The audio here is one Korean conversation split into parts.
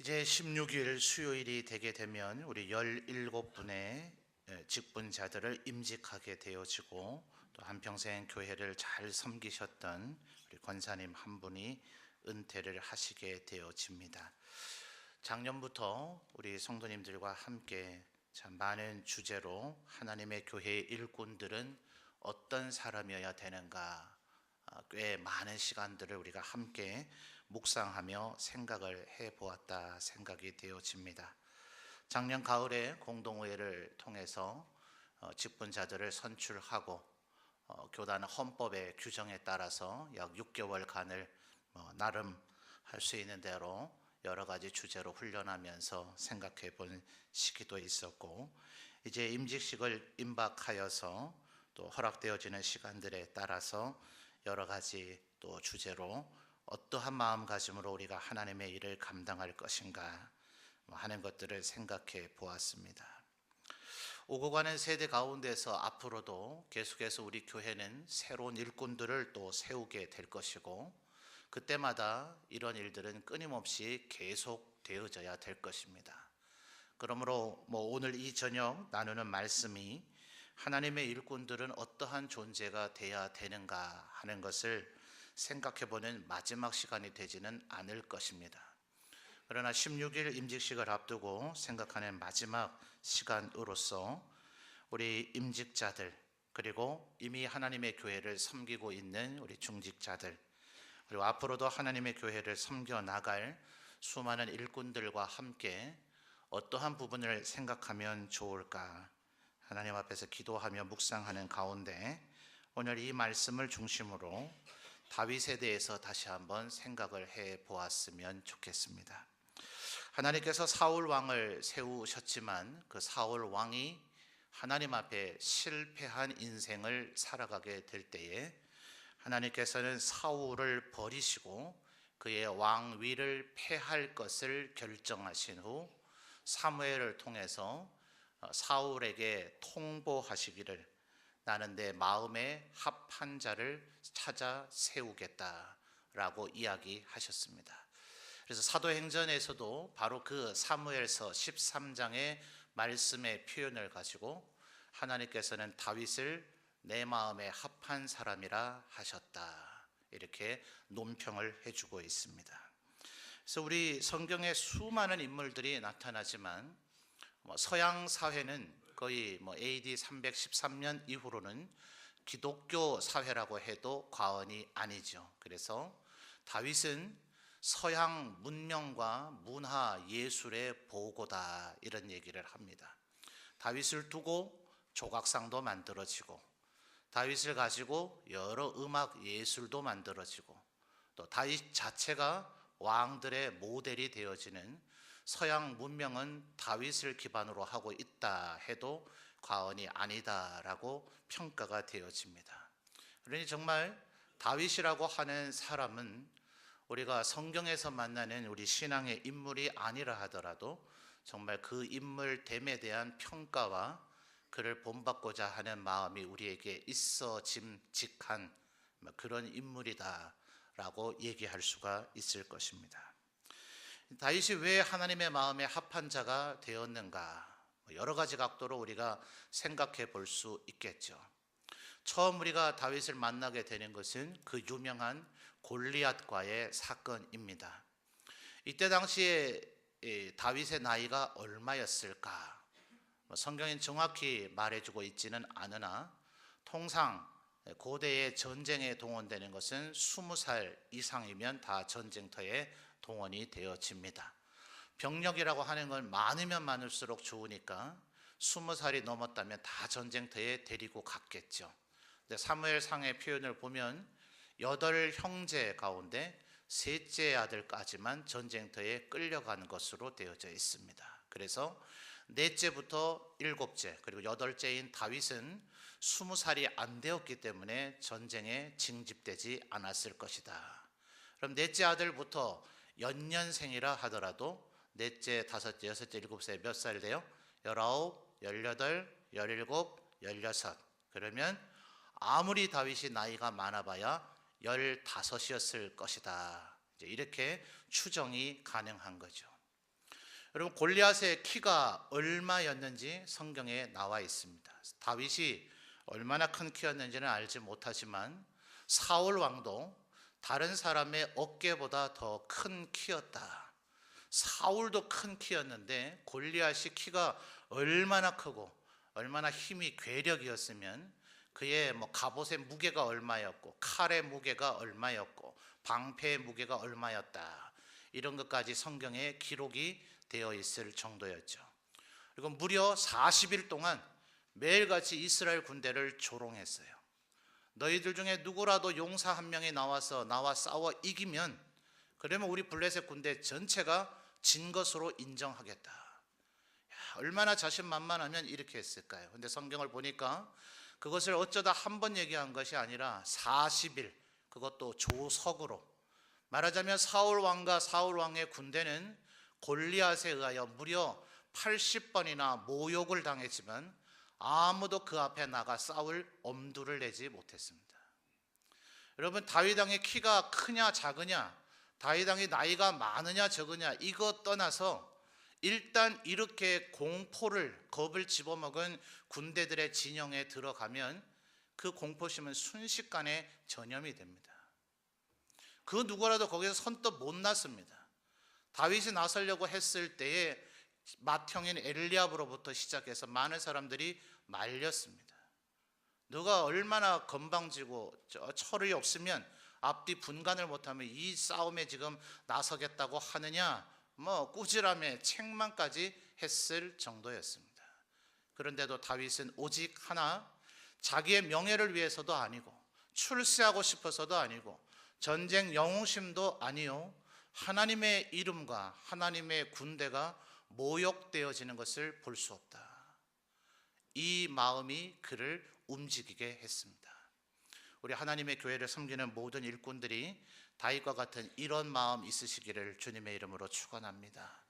이제 16일 수요일이 되게 되면 우리 17분의 직분자들을 임직하게 되어지고, 또 한평생 교회를 잘 섬기셨던 우리 권사님 한 분이 은퇴를 하시게 되어집니다. 작년부터 우리 성도님들과 함께 참 많은 주제로 하나님의 교회의 일꾼들은 어떤 사람이어야 되는가, 꽤 많은 시간들을 우리가 함께 묵상하며 생각을 해보았다 생각이 되어집니다. 작년 가을에 공동회를 통해서 직분자들을 선출하고 교단 헌법의 규정에 따라서 약 6개월간을 나름 할 수 있는 대로 여러 가지 주제로 훈련하면서 생각해 본 시기도 있었고, 이제 임직식을 임박하여서 또 허락되어지는 시간들에 따라서 여러 가지 또 주제로 어떠한 마음가짐으로 우리가 하나님의 일을 감당할 것인가 하는 것들을 생각해 보았습니다. 오고 가는 세대 가운데서 앞으로도 계속해서 우리 교회는 새로운 일꾼들을 또 세우게 될 것이고, 그때마다 이런 일들은 끊임없이 계속 되어져야 될 것입니다. 그러므로 오늘 이 저녁 나누는 말씀이 하나님의 일꾼들은 어떠한 존재가 돼야 되는가 하는 것을 생각해보는 마지막 시간이 되지는 않을 것입니다. 그러나 16일 임직식을 앞두고 생각하는 마지막 시간으로서 우리 임직자들, 그리고 이미 하나님의 교회를 섬기고 있는 우리 중직자들, 그리고 앞으로도 하나님의 교회를 섬겨 나갈 수많은 일꾼들과 함께 어떠한 부분을 생각하면 좋을까 하나님 앞에서 기도하며 묵상하는 가운데, 오늘 이 말씀을 중심으로 다윗에 대해서 다시 한번 생각을 해 보았으면 좋겠습니다. 하나님께서 사울 왕을 세우셨지만 그 사울 왕이 하나님 앞에 실패한 인생을 살아가게 될 때에 하나님께서는 사울을 버리시고 그의 왕위를 폐할 것을 결정하신 후 사무엘을 통해서 사울에게 통보하시기를, 나는 내 마음에 합한 자를 찾아 세우겠다라고 이야기하셨습니다. 그래서 사도행전에서도 바로 그 사무엘서 13장의 말씀의 표현을 가지고 하나님께서는 다윗을 내 마음에 합한 사람이라 하셨다, 이렇게 논평을 해주고 있습니다. 그래서 우리 성경에 수많은 인물들이 나타나지만 서양 사회는 거의 AD 313년 이후로는 기독교 사회라고 해도 과언이 아니죠. 그래서 다윗은 서양 문명과 문화 예술의 보고다, 이런 얘기를 합니다. 다윗을 두고 조각상도 만들어지고, 다윗을 가지고 여러 음악 예술도 만들어지고, 또 다윗 자체가 왕들의 모델이 되어지는 서양 문명은 다윗을 기반으로 하고 있다 해도 과언이 아니다라고 평가가 되어집니다. 그러니 정말 다윗이라고 하는 사람은 우리가 성경에서 만나는 우리 신앙의 인물이 아니라 하더라도 정말 그 인물됨에 대한 평가와 그를 본받고자 하는 마음이 우리에게 있어짐직한 그런 인물이다라고 얘기할 수가 있을 것입니다. 다윗이 왜 하나님의 마음에 합한 자가 되었는가, 여러 가지 각도로 우리가 생각해 볼 수 있겠죠. 처음 우리가 다윗을 만나게 되는 것은 그 유명한 골리앗과의 사건입니다. 이때 당시에 다윗의 나이가 얼마였을까? 성경은 정확히 말해주고 있지는 않으나 통상 고대의 전쟁에 동원되는 것은 20살 이상이면 다 전쟁터에 동원이 되어집니다. 병력이라고 하는 건 많으면 많을수록 좋으니까 20살이 넘었다면 다 전쟁터에 데리고 갔겠죠. 근데 사무엘상의 표현을 보면 8형제 가운데 셋째 아들까지만 전쟁터에 끌려간 것으로 되어져 있습니다. 그래서 넷째부터 7째 그리고 8째인 다윗은 20살이 안 되었기 때문에 전쟁에 징집되지 않았을 것이다. 그럼 넷째 아들부터 연년생이라 하더라도 넷째, 다섯째, 여섯째, 일곱째 몇 살 돼요? 19, 18, 17, 16. 그러면 아무리 다윗이 나이가 많아봐야 15이었을 것이다. 이제 이렇게 추정이 가능한 거죠. 여러분 골리앗의 키가 얼마였는지 성경에 나와 있습니다. 다윗이 얼마나 큰 키였는지는 알지 못하지만 사울 왕도 다른 사람의 어깨보다 더 큰 키였다. 사울도 큰 키였는데 골리앗이 키가 얼마나 크고 얼마나 힘이 괴력이었으면 그의 갑옷의 무게가 얼마였고 칼의 무게가 얼마였고 방패의 무게가 얼마였다. 이런 것까지 성경에 기록이 되어 있을 정도였죠. 그리고 무려 40일 동안 매일같이 이스라엘 군대를 조롱했어요. 너희들 중에 누구라도 용사 한 명이 나와서 나와 싸워 이기면 그러면 우리 블레셋 군대 전체가 진 것으로 인정하겠다. 얼마나 자신만만하면 이렇게 했을까요? 근데 성경을 보니까 그것을 어쩌다 한 번 얘기한 것이 아니라 40일, 그것도 조석으로, 말하자면 사울 왕과 사울 왕의 군대는 골리앗에 의하여 무려 80번이나 모욕을 당했지만 아무도 그 앞에 나가 싸울 엄두를 내지 못했습니다. 여러분, 다윗 왕의 키가 크냐 작으냐, 다윗 왕이 나이가 많으냐 적으냐 이거 떠나서 일단 이렇게 공포를, 겁을 집어먹은 군대들의 진영에 들어가면 그 공포심은 순식간에 전염이 됩니다. 그 누구라도 거기서 선뜻 못 났습니다. 다윗이 나서려고 했을 때에 맏형인 엘리압으로부터 시작해서 많은 사람들이 말렸습니다. 너가 얼마나 건방지고 철이 없으면 앞뒤 분간을 못하면 이 싸움에 지금 나서겠다고 하느냐, 꾸지람에 책망까지 했을 정도였습니다. 그런데도 다윗은 오직 하나, 자기의 명예를 위해서도 아니고 출세하고 싶어서도 아니고 전쟁 영웅심도 아니요, 하나님의 이름과 하나님의 군대가 모욕되어지는 것을 볼 수 없다. 이 마음이 그를 움직이게 했습니다. 우리 하나님의 교회를 섬기는 모든 일꾼들이 다윗과 같은 이런 마음 있으시기를 주님의 이름으로 축원합니다.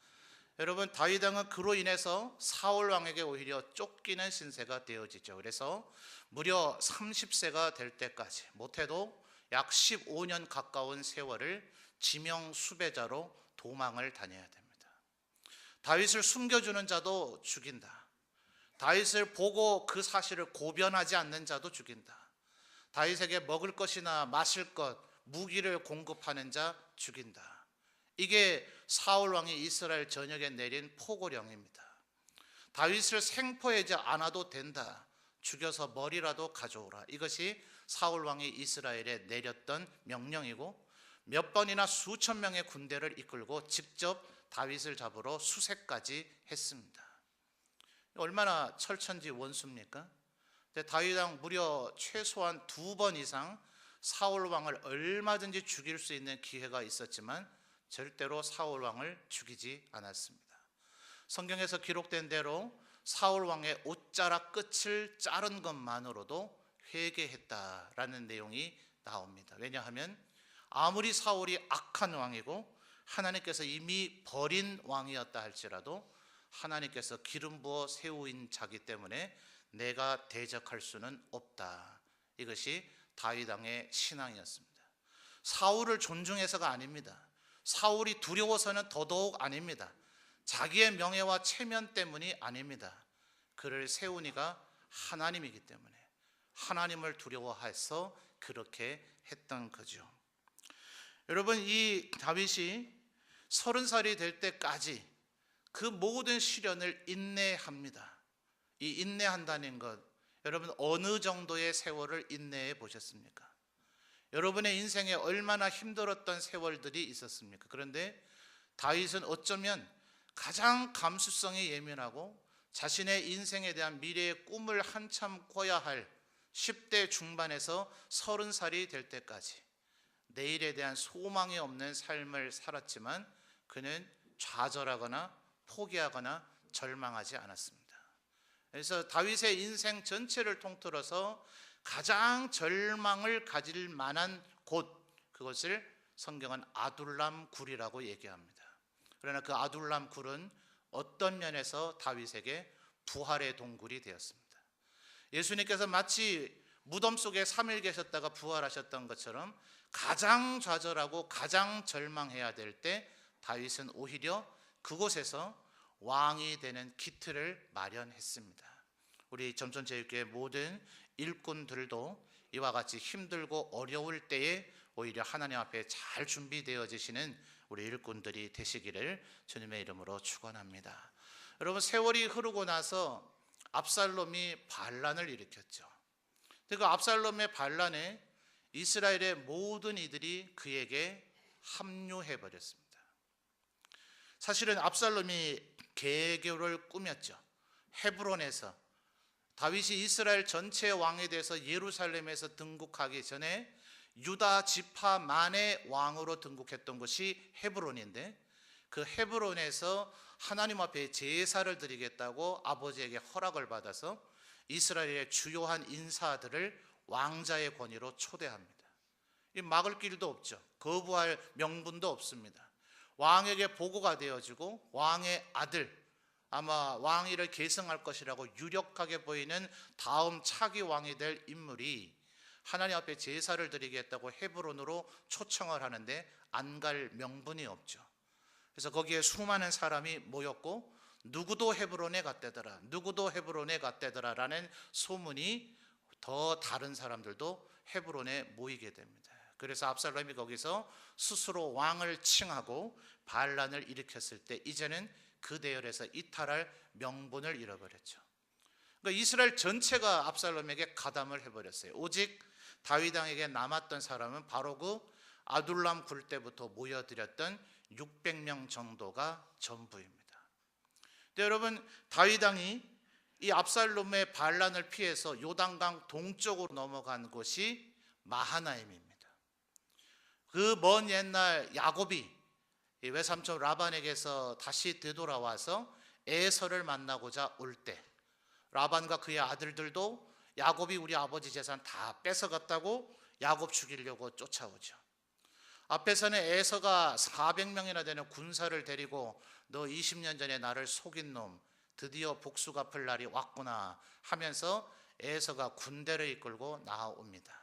여러분, 다윗 왕은 그로 인해서 사울 왕에게 오히려 쫓기는 신세가 되어지죠. 그래서 무려 30세가 될 때까지, 못해도 약 15년 가까운 세월을 지명 수배자로 도망을 다녀야 됩니다. 다윗을 숨겨주는 자도 죽인다. 다윗을 보고 그 사실을 고변하지 않는 자도 죽인다. 다윗에게 먹을 것이나 마실 것, 무기를 공급하는 자 죽인다. 이게 사울 왕이 이스라엘 전역에 내린 포고령입니다. 다윗을 생포하지 않아도 된다. 죽여서 머리라도 가져오라. 이것이 사울 왕이 이스라엘에 내렸던 명령이고, 몇 번이나 수천 명의 군대를 이끌고 직접 다윗을 잡으러 수색까지 했습니다. 얼마나 철천지 원수입니까? 다윗 왕 무려 최소한 2번 이상 사울 왕을 얼마든지 죽일 수 있는 기회가 있었지만 절대로 사울 왕을 죽이지 않았습니다. 성경에서 기록된 대로 사울 왕의 옷자락 끝을 자른 것만으로도 회개했다라는 내용이 나옵니다. 왜냐하면 아무리 사울이 악한 왕이고 하나님께서 이미 버린 왕이었다 할지라도 하나님께서 기름 부어 세우인 자기 때문에 내가 대적할 수는 없다. 이것이 다윗 왕의 신앙이었습니다. 사울을 존중해서가 아닙니다. 사울이 두려워서는 더더욱 아닙니다. 자기의 명예와 체면 때문이 아닙니다. 그를 세운 이가 하나님이기 때문에 하나님을 두려워해서 그렇게 했던 거죠. 여러분, 이 다윗이 30살이 될 때까지 그 모든 시련을 인내합니다. 이 인내한다는 것, 여러분 어느 정도의 세월을 인내해 보셨습니까? 여러분의 인생에 얼마나 힘들었던 세월들이 있었습니까? 그런데 다윗은 어쩌면 가장 감수성이 예민하고 자신의 인생에 대한 미래의 꿈을 한참 꿔야 할 10대 중반에서 30살이 될 때까지 내일에 대한 소망이 없는 삶을 살았지만 그는 좌절하거나 포기하거나 절망하지 않았습니다. 그래서 다윗의 인생 전체를 통틀어서 가장 절망을 가질 만한 곳, 그것을 성경은 아둘람 굴이라고 얘기합니다. 그러나 그 아둘람 굴은 어떤 면에서 다윗에게 부활의 동굴이 되었습니다. 예수님께서 마치 무덤 속에 3일 계셨다가 부활하셨던 것처럼 가장 좌절하고 가장 절망해야 될 때 다윗은 오히려 그곳에서 왕이 되는 기틀을 마련했습니다. 우리 점천제일교회 모든 일꾼들도 이와 같이 힘들고 어려울 때에 오히려 하나님 앞에 잘 준비되어지시는 우리 일꾼들이 되시기를 주님의 이름으로 축원합니다. 여러분, 세월이 흐르고 나서 압살롬이 반란을 일으켰죠. 그 압살롬의 반란에 이스라엘의 모든 이들이 그에게 합류해 버렸습니다. 사실은 압살롬이 계교를 꾸몄죠. 헤브론에서 다윗이 이스라엘 전체 왕에 대해서 예루살렘에서 등극하기 전에 유다 지파만의 왕으로 등극했던 것이 헤브론인데, 그 헤브론에서 하나님 앞에 제사를 드리겠다고 아버지에게 허락을 받아서 이스라엘의 주요한 인사들을 왕자의 권위로 초대합니다. 이 막을 길도 없죠. 거부할 명분도 없습니다. 왕에게 보고가 되어지고 왕의 아들, 아마 왕위를 계승할 것이라고 유력하게 보이는 다음 차기 왕이 될 인물이 하나님 앞에 제사를 드리겠다고 헤브론으로 초청을 하는데 안 갈 명분이 없죠. 그래서 거기에 수많은 사람이 모였고 누구도 헤브론에 갔대더라, 누구도 헤브론에 갔대더라 라는 소문이 더 다른 사람들도 헤브론에 모이게 됩니다. 그래서 압살롬이 거기서 스스로 왕을 칭하고 반란을 일으켰을 때 이제는 그 대열에서 이탈할 명분을 잃어버렸죠. 그러니까 이스라엘 전체가 압살롬에게 가담을 해버렸어요. 오직 다윗 왕에게 남았던 사람은 바로 그 아둘람 굴 때부터 모여들였던 600명 정도가 전부입니다. 근데 여러분, 다윗 왕이 이 압살롬의 반란을 피해서 요단강 동쪽으로 넘어간 곳이 마하나임입니다. 그 먼 옛날 야곱이 외삼촌 라반에게서 다시 되돌아와서 에서를 만나고자 올 때 라반과 그의 아들들도 야곱이 우리 아버지 재산 다 뺏어갔다고 야곱 죽이려고 쫓아오죠. 앞에서는 에서가 400명이나 되는 군사를 데리고 너 20년 전에 나를 속인 놈, 드디어 복수 갚을 날이 왔구나 하면서 에서가 군대를 이끌고 나아옵니다.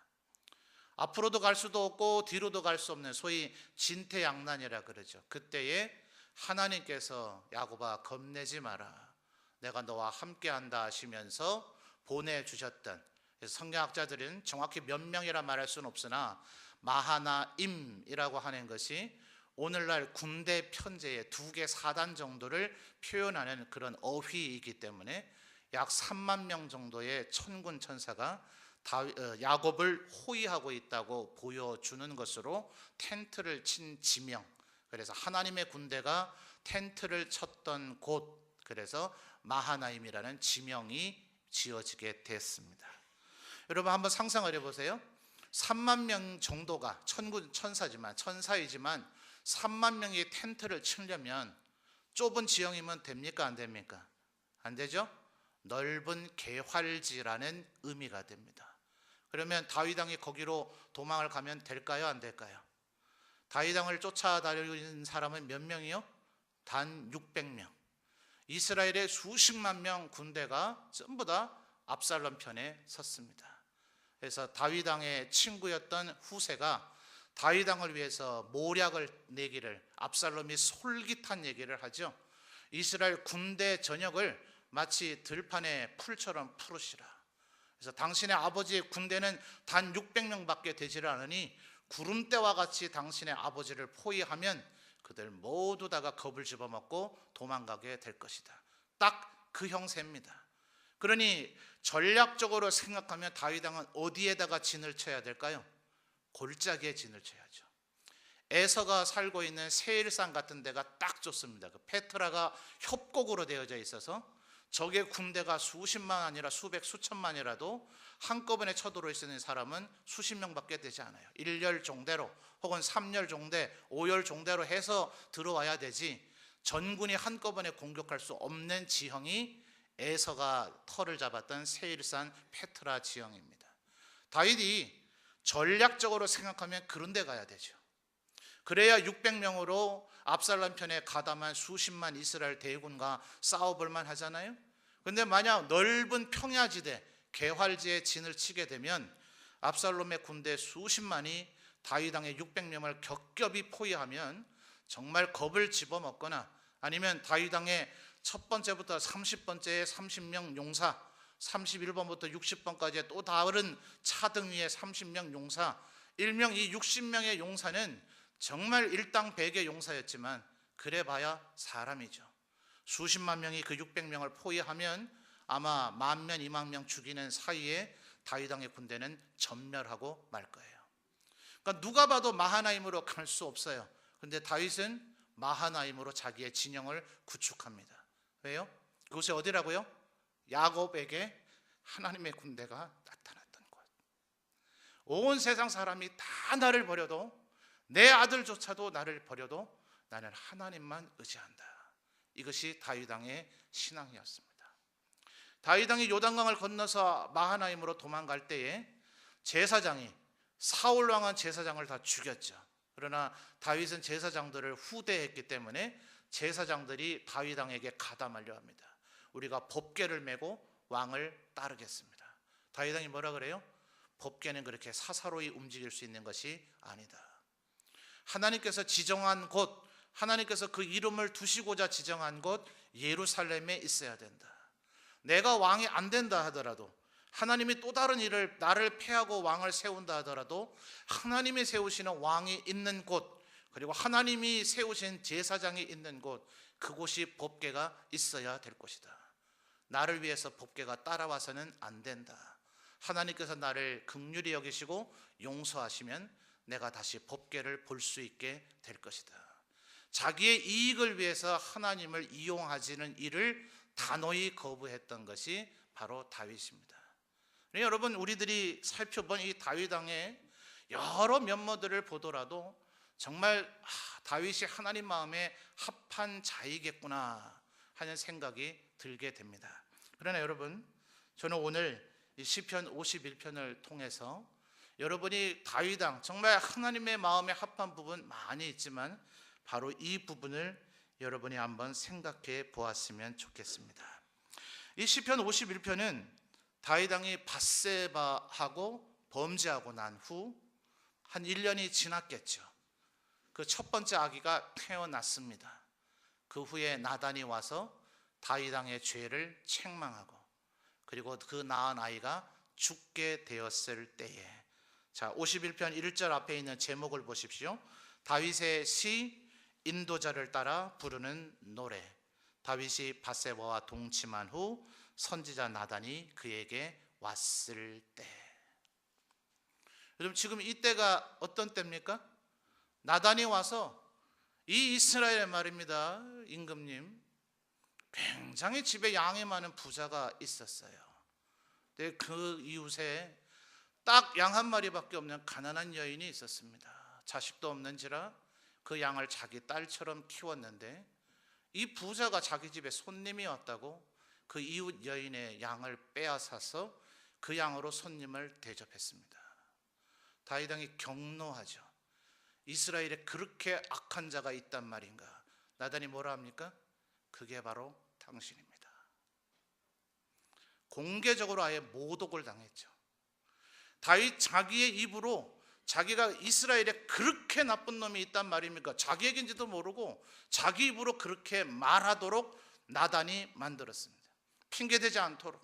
앞으로도 갈 수도 없고 뒤로도 갈 수 없는 소위 진퇴양난이라 그러죠. 그때에 하나님께서 야곱아 겁내지 마라, 내가 너와 함께한다 하시면서 보내주셨던, 성경학자들은 정확히 몇 명이라 말할 수는 없으나 마하나임이라고 하는 것이 오늘날 군대 편제의 2개 사단 정도를 표현하는 그런 어휘이기 때문에 약 3만 명 정도의 천군 천사가 야곱을 호위하고 있다고 보여주는 것으로 텐트를 친 지명, 그래서 하나님의 군대가 텐트를 쳤던 곳, 그래서 마하나임이라는 지명이 지어지게 됐습니다. 여러분 한번 상상을 해보세요. 3만 명 정도가 천군 천사지만 천사이지만 3만 명이 텐트를 치려면 좁은 지형이면 됩니까 안 됩니까? 안 되죠? 넓은 개활지라는 의미가 됩니다. 그러면 다윗 왕이 거기로 도망을 가면 될까요 안 될까요? 다윗 왕을 쫓아다니는 사람은 몇 명이요? 단 600명. 이스라엘의 수십만 명 군대가 전부 다 압살롬 편에 섰습니다. 그래서 다윗 왕의 친구였던 후세가 다윗 왕을 위해서 모략을 내기를, 압살롬이 솔깃한 얘기를 하죠. 이스라엘 군대 전역을 마치 들판의 풀처럼 풀으시라. 그래서 당신의 아버지의 군대는 단 600명밖에 되지를 않으니 구름대와 같이 당신의 아버지를 포위하면 그들 모두 다가 겁을 집어먹고 도망가게 될 것이다. 딱 그 형세입니다. 그러니 전략적으로 생각하면 다윗 왕은 어디에다가 진을 쳐야 될까요? 골짜기에 진을 쳐야죠. 에서가 살고 있는 세일산 같은 데가 딱 좋습니다. 그 페트라가 협곡으로 되어져 있어서 적의 군대가 수십만 아니라 수백 수천만이라도 한꺼번에 쳐들어올 수 있는 사람은 수십 명밖에 되지 않아요. 1열 종대로 혹은 3열 종대, 5열 종대로 해서 들어와야 되지, 전군이 한꺼번에 공격할 수 없는 지형이 에서가 터를 잡았던 세일산 페트라 지형입니다. 다윗이 전략적으로 생각하면 그런 데 가야 되죠. 그래야 600명으로 압살롬 편에 가담한 수십만 이스라엘 대군과 싸워볼 만 하잖아요. 그런데 만약 넓은 평야지대, 개활지에 진을 치게 되면 압살롬의 군대 수십만이 다윗 왕의 600명을 겹겹이 포위하면 정말 겁을 집어먹거나 아니면 다윗 왕의 첫 번째부터 30번째에 30명 용사, 31번부터 60번까지 또 다른 차등 위에 30명 용사, 일명 이 60명의 용사는 정말 일당 100의 용사였지만 그래봐야 사람이죠. 수십만 명이 그 600명을 포위하면 아마 10,000명, 20,000명 죽이는 사이에 다윗 왕의 군대는 전멸하고 말 거예요. 그러니까 누가 봐도 마하나임으로 갈 수 없어요. 그런데 다윗은 마하나임으로 자기의 진영을 구축합니다. 왜요? 그곳이 어디라고요? 야곱에게 하나님의 군대가 나타났던 곳. 온 세상 사람이 다 나를 버려도, 내 아들조차도 나를 버려도 나는 하나님만 의지한다. 이것이 다윗 왕의 신앙이었습니다. 다윗 왕이 요단강을 건너서 마하나임으로 도망갈 때에 제사장이, 사울 왕은 제사장을 다 죽였죠. 그러나 다윗은 제사장들을 후대했기 때문에 제사장들이 다윗 왕에게 가담하려 합니다. 우리가 법궤를 메고 왕을 따르겠습니다. 다윗 왕이 뭐라 그래요? 법궤는 그렇게 사사로이 움직일 수 있는 것이 아니다. 하나님께서 지정한 곳, 하나님께서 그 이름을 두시고자 지정한 곳 예루살렘에 있어야 된다. 내가 왕이 안 된다 하더라도, 하나님이 또 다른 일을 나를 패하고 왕을 세운다 하더라도 하나님이 세우시는 왕이 있는 곳, 그리고 하나님이 세우신 제사장이 있는 곳, 그곳이 법궤가 있어야 될 것이다. 나를 위해서 법궤가 따라와서는 안 된다. 하나님께서 나를 긍휼히 여기시고 용서하시면 내가 다시 법궤를 볼 수 있게 될 것이다. 자기의 이익을 위해서 하나님을 이용하지는 일을 단호히 거부했던 것이 바로 다윗입니다. 여러분, 우리들이 살펴본 이 다윗 왕의 여러 면모들을 보더라도 정말 다윗이 하나님 마음에 합한 자이겠구나 하는 생각이 들게 됩니다. 그러나 여러분, 저는 오늘 이 시편 51편을 통해서 여러분이 다윗 왕, 정말 하나님의 마음에 합한 부분 많이 있지만 바로 이 부분을 여러분이 한번 생각해 보았으면 좋겠습니다. 이 시편 51편은 다윗 왕이 밧세바하고 범죄하고 난 후 한 1년이 지났겠죠. 그 첫 번째 아기가 태어났습니다. 그 후에 나단이 와서 다윗 왕의 죄를 책망하고, 그리고 그 낳은 아이가 죽게 되었을 때에, 자, 51편 1절 앞에 있는 제목을 보십시오. 다윗의 시, 인도자를 따라 부르는 노래. 다윗이 밧세바와 동침한 후 선지자 나단이 그에게 왔을 때. 여러분, 지금 이때가 어떤 때입니까? 나단이 와서, 이 이스라엘의 말입니다, 임금님, 굉장히 집에 양이 많은 부자가 있었어요. 근데 그 이웃에 딱 양 한 마리밖에 없는 가난한 여인이 있었습니다. 자식도 없는지라 그 양을 자기 딸처럼 키웠는데, 이 부자가 자기 집에 손님이 왔다고 그 이웃 여인의 양을 빼앗아서 그 양으로 손님을 대접했습니다. 다윗 왕이 경노하죠. 이스라엘에 그렇게 악한 자가 있단 말인가? 나단이 뭐라 합니까? 그게 바로 당신입니다. 공개적으로 아예 모독을 당했죠. 다윗 자기의 입으로 자기가 이스라엘에 그렇게 나쁜 놈이 있단 말입니까? 자기에게인지도 모르고 자기 입으로 그렇게 말하도록 나단이 만들었습니다. 핑계대지 않도록.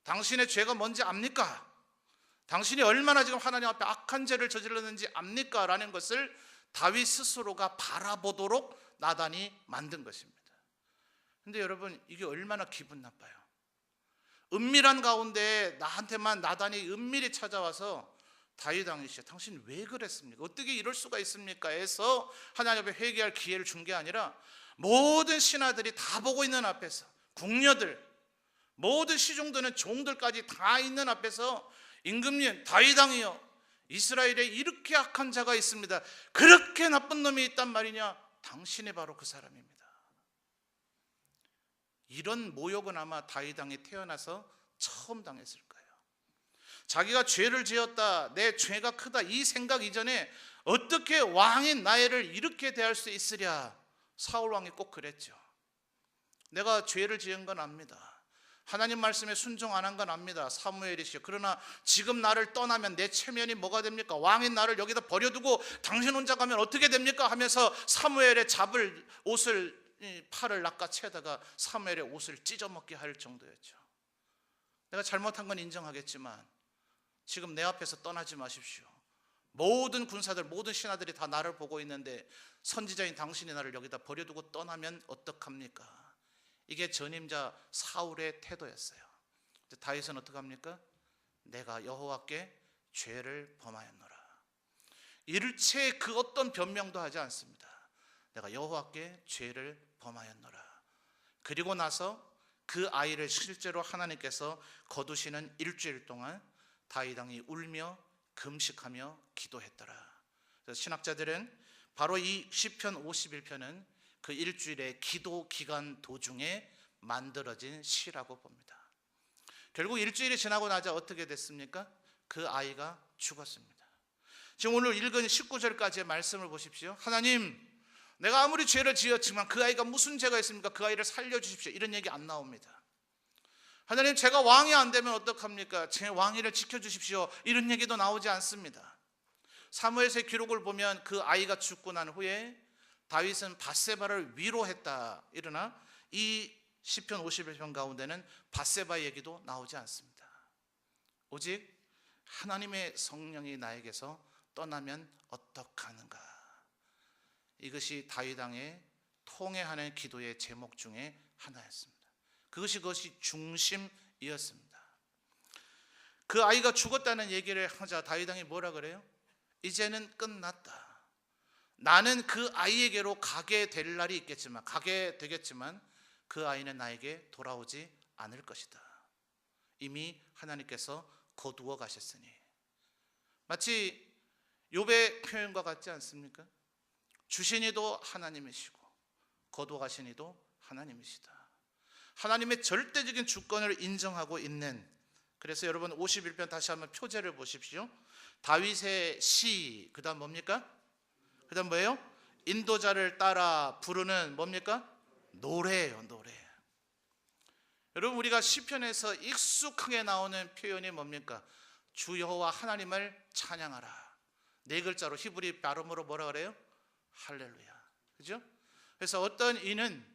당신의 죄가 뭔지 압니까? 당신이 얼마나 지금 하나님 앞에 악한 죄를 저질렀는지 압니까? 라는 것을 다윗 스스로가 바라보도록 나단이 만든 것입니다. 근데 여러분, 이게 얼마나 기분 나빠요. 은밀한 가운데 나한테만 나단이 은밀히 찾아와서 다윗 왕이시여, 당신 왜 그랬습니까? 어떻게 이럴 수가 있습니까? 해서 하나님 앞에 회개할 기회를 준 게 아니라 모든 신하들이 다 보고 있는 앞에서, 궁녀들, 모든 시종드는 종들까지 다 있는 앞에서, 임금님, 다윗 왕이여, 이스라엘에 이렇게 악한 자가 있습니다. 그렇게 나쁜 놈이 있단 말이냐? 당신이 바로 그 사람입니다. 이런 모욕은 아마 다윗 왕이 태어나서 처음 당했을 거예요. 자기가 죄를 지었다, 내 죄가 크다, 이 생각 이전에 어떻게 왕인 나를 이렇게 대할 수 있으랴. 사울 왕이 꼭 그랬죠. 내가 죄를 지은 건 압니다. 하나님 말씀에 순종 안 한 건 압니다. 사무엘이시여. 그러나 지금 나를 떠나면 내 체면이 뭐가 됩니까? 왕인 나를 여기다 버려두고 당신 혼자 가면 어떻게 됩니까? 하면서 사무엘의 잡을 옷을 팔을 낚아채다가 사무엘의 옷을 찢어먹게 할 정도였죠. 내가 잘못한 건 인정하겠지만 지금 내 앞에서 떠나지 마십시오. 모든 군사들, 모든 신하들이 다 나를 보고 있는데 선지자인 당신이 나를 여기다 버려두고 떠나면 어떡합니까? 이게 전임자 사울의 태도였어요. 다윗은 어떡합니까? 내가 여호와께 죄를 범하였노라. 일체 그 어떤 변명도 하지 않습니다. 내가 여호와께 죄를 범하였노라. 그리고 나서 그 아이를 실제로 하나님께서 거두시는 일주일 동안 다윗 왕이 울며 금식하며 기도했더라. 그래서 신학자들은 바로 이 시편 51편은 그 일주일의 기도 기간 도중에 만들어진 시라고 봅니다. 결국 일주일이 지나고 나자 어떻게 됐습니까? 그 아이가 죽었습니다. 지금 오늘 읽은 19절까지의 말씀을 보십시오. 하나님, 내가 아무리 죄를 지었지만 그 아이가 무슨 죄가 있습니까? 그 아이를 살려주십시오. 이런 얘기 안 나옵니다. 하나님, 제가 왕이 안 되면 어떡합니까? 제 왕위를 지켜주십시오. 이런 얘기도 나오지 않습니다. 사무엘서의 기록을 보면 그 아이가 죽고 난 후에 다윗은 밧세바를 위로했다. 그러나 이 시편 51편 가운데는 밧세바 얘기도 나오지 않습니다. 오직 하나님의 성령이 나에게서 떠나면 어떡하는가. 이것이 다윗 왕의 통회하는 기도의 제목 중에 하나였습니다. 그것이 중심이었습니다. 그 아이가 죽었다는 얘기를 하자 다윗 왕이 뭐라 그래요? 이제는 끝났다. 나는 그 아이에게로 가게 될 날이 있겠지만, 가게 되겠지만 그 아이는 나에게 돌아오지 않을 것이다. 이미 하나님께서 거두어 가셨으니. 마치 욥의 표현과 같지 않습니까? 주신 이도 하나님이시고 거두어 가신 이도 하나님이시다. 하나님의 절대적인 주권을 인정하고 있는, 그래서 여러분 51편 다시 한번 표제를 보십시오. 다윗의 시, 그 다음 뭡니까? 그 다음 뭐예요? 인도자를 따라 부르는 뭡니까? 노래예요, 노래. 여러분, 우리가 시편에서 익숙하게 나오는 표현이 뭡니까? 주 여호와 하나님을 찬양하라. 네 글자로 히브리 발음으로 뭐라 그래요? 할렐루야. 그죠? 그래서 어떤 이는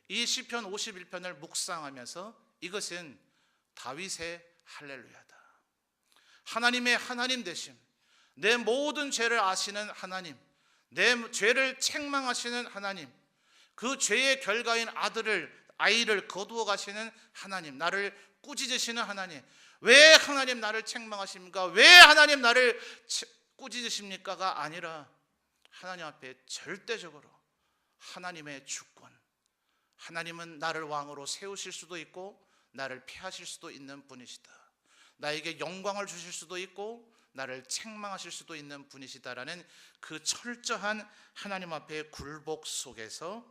이 시편 51편을 묵상하면서 이것은 다윗의 할렐루야다. 하나님의 하나님 되심, 내 모든 죄를 아시는 하나님, 내 죄를 책망하시는 하나님, 그 죄의 결과인 아이를 거두어 가시는 하나님, 나를 꾸짖으시는 하나님. 왜 하나님 나를 책망하십니까? 왜 하나님 나를 꾸짖으십니까가 아니라 하나님 앞에 절대적으로 하나님의 주권, 하나님은 나를 왕으로 세우실 수도 있고 나를 폐하실 수도 있는 분이시다. 나에게 영광을 주실 수도 있고 나를 책망하실 수도 있는 분이시다라는 그 철저한 하나님 앞의 굴복 속에서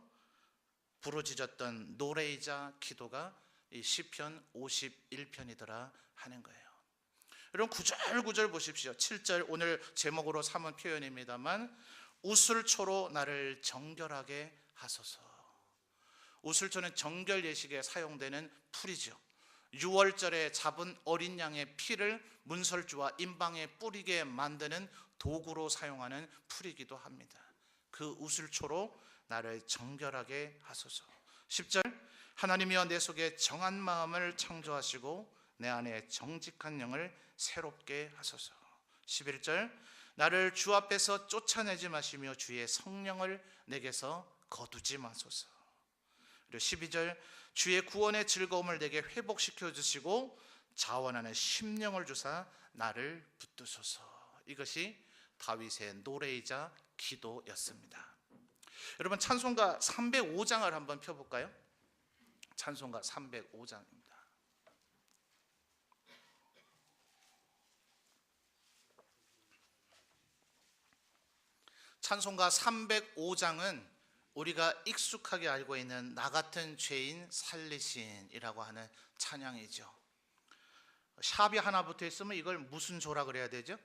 부르짖었던 노래이자 기도가 이 시편 51편이더라 하는 거예요. 여러분, 구절구절 보십시오. 7절, 오늘 제목으로 삼은 표현입니다만, 우슬초로 나를 정결하게 하소서. 우슬초는 정결 예식에 사용되는 풀이죠. 6월절에 잡은 어린 양의 피를 문설주와 임방에 뿌리게 만드는 도구로 사용하는 풀이기도 합니다. 그 우슬초로 나를 정결하게 하소서. 10절, 하나님이여 내 속에 정한 마음을 창조하시고 내 안에 정직한 영을 새롭게 하소서. 11절, 나를 주 앞에서 쫓아내지 마시며 주의 성령을 내게서 거두지 마소서. 그리고 12절, 주의 구원의 즐거움을 내게 회복시켜 주시고 자원하는 심령을 주사 나를 붙드소서. 이것이 다윗의 노래이자 기도였습니다. 여러분, 찬송가 305장을 한번 펴볼까요? 찬송가 305장입니다. 찬송가 305장은 우리가 익숙하게 알고 있는 나 같은 죄인 살리신이라고 하는 찬양이죠. 샵이 하나 붙어 있으면 이걸 무슨 조라 그래야 되죠?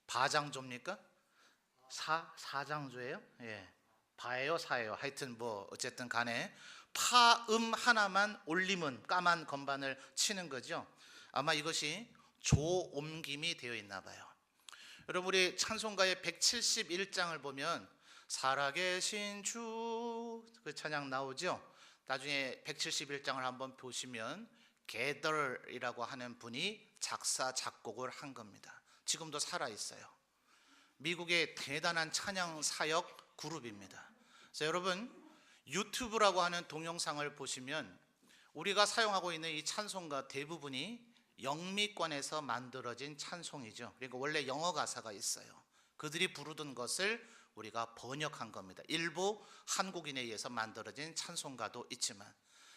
바장조입니까? 사장조예요? 예. 바예요, 사예요? 하여튼 뭐 어쨌든 간에 파음 하나만 올리면 까만 건반을 치는 거죠. 아마 이것이 조옮김이 되어 있나 봐요. 여러분, 우리 찬송가의 171장을 보면 살아계신 주, 그 찬양 나오죠. 나중에 171장을 한번 보시면 게덜이라고 하는 분이 작사 작곡을 한 겁니다. 지금도 살아 있어요. 미국의 대단한 찬양 사역 그룹입니다. 그래서 여러분 유튜브라고 하는 동영상을 보시면 우리가 사용하고 있는 이 찬송가 대부분이 영미권에서 만들어진 찬송이죠. 그러니까 원래 영어 가사가 있어요. 그들이 부르던 것을 우리가 번역한 겁니다. 일부 한국인에 의해서 만들어진 찬송가도 있지만,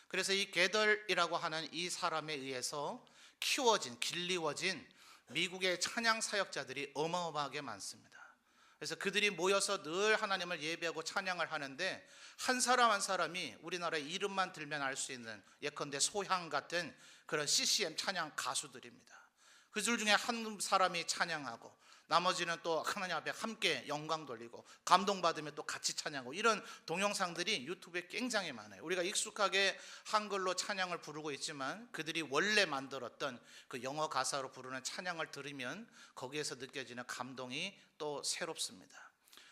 그래서 이 게덜이라고 하는 이 사람에 의해서 키워진, 길리워진 미국의 찬양 사역자들이 어마어마하게 많습니다. 그래서 그들이 모여서 늘 하나님을 예배하고 찬양을 하는데, 한 사람 한 사람이 우리나라의 이름만 들면 알 수 있는 예컨대 소향 같은 그런 CCM 찬양 가수들입니다. 그들 중에 한 사람이 찬양하고 나머지는 또 하나님 앞에 함께 영광 돌리고 감동받으면 또 같이 찬양하고, 이런 동영상들이 유튜브에 굉장히 많아요. 우리가 익숙하게 한글로 찬양을 부르고 있지만 그들이 원래 만들었던 그 영어 가사로 부르는 찬양을 들으면 거기에서 느껴지는 감동이 또 새롭습니다.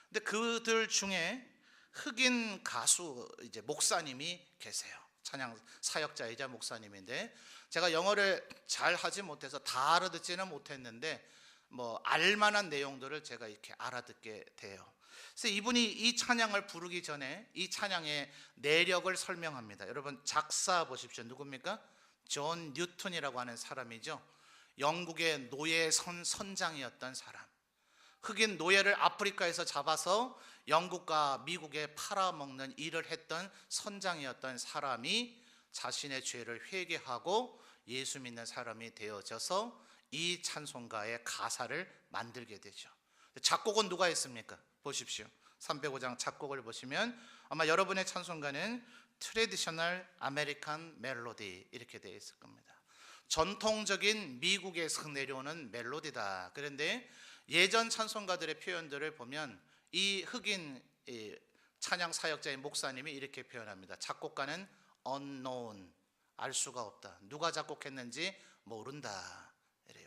근데 그들 중에 흑인 가수 이제 목사님이 계세요. 찬양 사역자이자 목사님인데, 제가 영어를 잘 하지 못해서 다 알아듣지는 못했는데 뭐 알만한 내용들을 제가 이렇게 알아듣게 돼요. 그래서 이분이 이 찬양을 부르기 전에 이 찬양의 내력을 설명합니다. 여러분 작사 보십시오. 누굽니까? 존 뉴턴이라고 하는 사람이죠. 영국의 노예 선장이었던 사람. 흑인 노예를 아프리카에서 잡아서 영국과 미국에 팔아먹는 일을 했던 선장이었던 사람이 자신의 죄를 회개하고 예수 믿는 사람이 되어져서 이 찬송가의 가사를 만들게 되죠. 작곡은 누가 했습니까? 보십시오. 305장 작곡을 보시면 아마 여러분의 찬송가는 트래디셔널 아메리칸 멜로디 이렇게 되어 있을 겁니다. 전통적인 미국에서 내려오는 멜로디다. 그런데 예전 찬송가들의 표현들을 보면 이 흑인 찬양 사역자의 목사님이 이렇게 표현합니다. 작곡가는 unknown, 알 수가 없다. 누가 작곡했는지 모른다.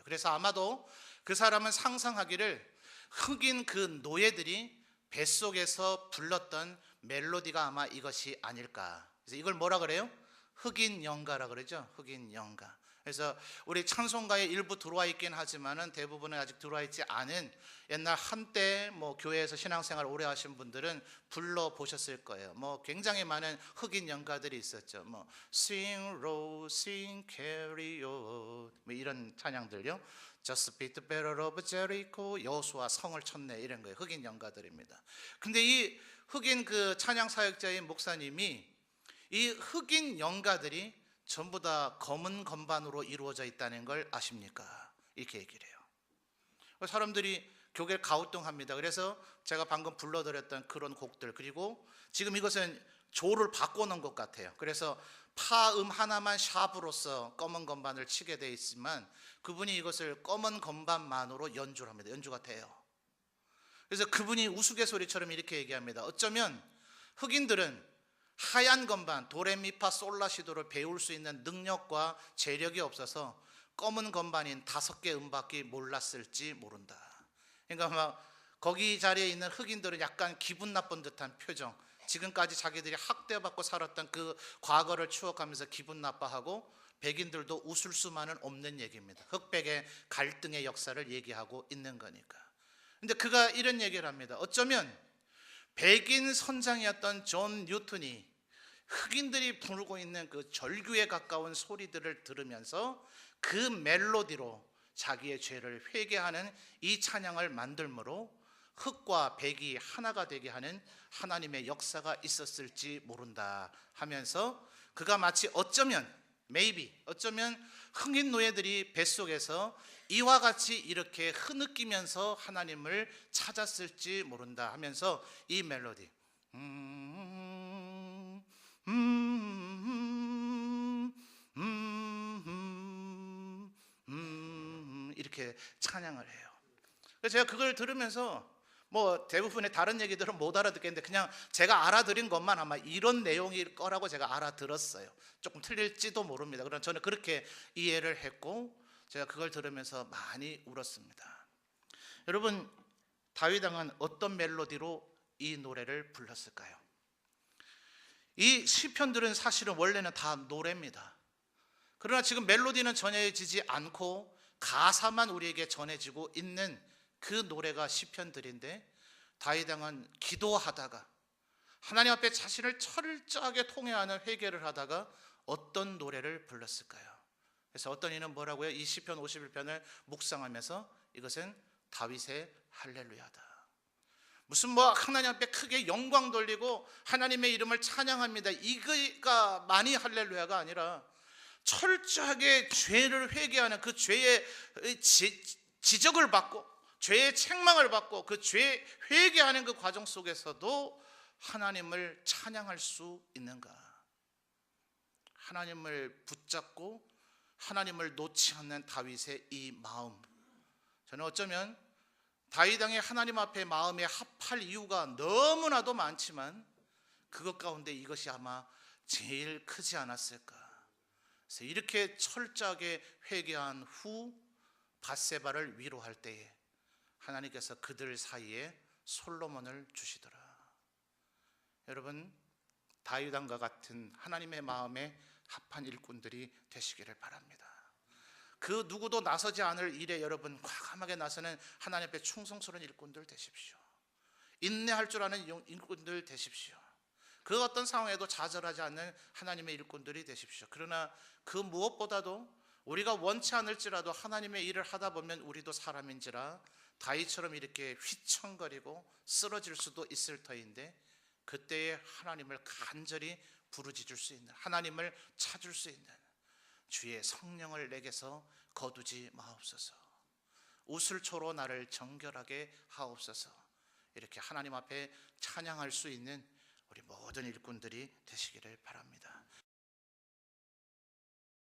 그래서 아마도 그 사람은 상상하기를 흑인 그 노예들이 뱃속에서 불렀던 멜로디가 아마 이것이 아닐까. 그래서 이걸 뭐라 그래요? 흑인 영가라 그러죠. 흑인 영가. 그래서 우리 찬송가에 일부 들어와 있긴 하지만은 대부분은 아직 들어와 있지 않은, 옛날 한때 뭐 교회에서 신앙생활 오래 하신 분들은 불러 보셨을 거예요. 뭐 굉장히 많은 흑인 연가들이 있었죠. 뭐 Sing Low, Sing Carry On, 뭐 이런 찬양들요. Just Beat the Battle of Jericho, 여호수아 성을 쳤네, 이런 거예요. 흑인 연가들입니다. 근데 이 흑인 그 찬양 사역자의 목사님이 이 흑인 연가들이 전부 다 검은 건반으로 이루어져 있다는 걸 아십니까? 이렇게 얘기를 해요. 사람들이 교계를 가우뚱합니다. 그래서 제가 방금 불러드렸던 그런 곡들, 그리고 지금 이것은 조를 바꿔놓은 것 같아요. 그래서 파음 하나만 샵으로서 검은 건반을 치게 돼 있지만 그분이 이것을 검은 건반만으로 연주를 합니다. 연주가 돼요. 그래서 그분이 우스갯소리처럼 이렇게 얘기합니다. 어쩌면 흑인들은 하얀 건반 도레미파 솔라시도를 배울 수 있는 능력과 재력이 없어서 검은 건반인 5개 음밖에 몰랐을지 모른다. 그러니까 막 거기 자리에 있는 흑인들은 약간 기분 나쁜 듯한 표정, 지금까지 자기들이 학대받고 살았던 그 과거를 추억하면서 기분 나빠하고, 백인들도 웃을 수만은 없는 얘기입니다. 흑백의 갈등의 역사를 얘기하고 있는 거니까. 근데 그가 이런 얘기를 합니다. 어쩌면 백인 선장이었던 존 뉴턴이 흑인들이 부르고 있는 그 절규에 가까운 소리들을 들으면서 그 멜로디로 자기의 죄를 회개하는 이 찬양을 만들므로 흑과 백이 하나가 되게 하는 하나님의 역사가 있었을지 모른다 하면서, 그가 마치 어쩌면 흑인 노예들이 뱃속에서 이와 같이 이렇게 흐느끼면서 하나님을 찾았을지 모른다 하면서 이 멜로디 이렇게 찬양을 해요. 그래서 제가 그걸 들으면서 뭐 대부분의 다른 얘기들은 못 알아듣겠는데 그냥 제가 알아들은 것만 아마 이런 내용일 거라고 제가 알아들었어요. 조금 틀릴지도 모릅니다. 그러나 저는 그렇게 이해를 했고 제가 그걸 들으면서 많이 울었습니다. 여러분, 다윗 왕은 어떤 멜로디로 이 노래를 불렀을까요? 이 시편들은 사실은 원래는 다 노래입니다. 그러나 지금 멜로디는 전해지지 않고 가사만 우리에게 전해지고 있는 그 노래가 시편들인데, 다윗 왕은 기도하다가 하나님 앞에 자신을 철저하게 통회하는 회개를 하다가 어떤 노래를 불렀을까요? 그래서 어떤 이는 뭐라고요? 이 시편 51편을 묵상하면서 이것은 다윗의 할렐루야다. 무슨 뭐 하나님 앞에 크게 영광 돌리고 하나님의 이름을 찬양합니다, 이거가 많이 할렐루야가 아니라 철저하게 죄를 회개하는, 그 죄의 지적을 받고 죄의 책망을 받고 그 죄 회개하는 그 과정 속에서도 하나님을 찬양할 수 있는가? 하나님을 붙잡고 하나님을 놓지 않는 다윗의 이 마음, 저는 어쩌면 다윗 왕의 하나님 앞에 마음에 합할 이유가 너무나도 많지만 그것 가운데 이것이 아마 제일 크지 않았을까. 그래서 이렇게 철저하게 회개한 후 밧세바를 위로할 때에 하나님께서 그들 사이에 솔로몬을 주시더라. 여러분, 다윗 왕과 같은 하나님의 마음에 합한 일꾼들이 되시기를 바랍니다. 그 누구도 나서지 않을 일에 여러분 과감하게 나서는 하나님 앞에 충성스러운 일꾼들 되십시오. 인내할 줄 아는 일꾼들 되십시오. 그 어떤 상황에도 좌절하지 않는 하나님의 일꾼들이 되십시오. 그러나 그 무엇보다도 우리가 원치 않을지라도 하나님의 일을 하다 보면 우리도 사람인지라 다윗처럼 이렇게 휘청거리고 쓰러질 수도 있을 터인데, 그때에 하나님을 간절히 부르짖을 수 있는, 하나님을 찾을 수 있는 주의 성령을 내게서 거두지 마옵소서. 우슬초로 나를 정결하게 하옵소서. 이렇게 하나님 앞에 찬양할 수 있는 우리 모든 일꾼들이 되시기를 바랍니다.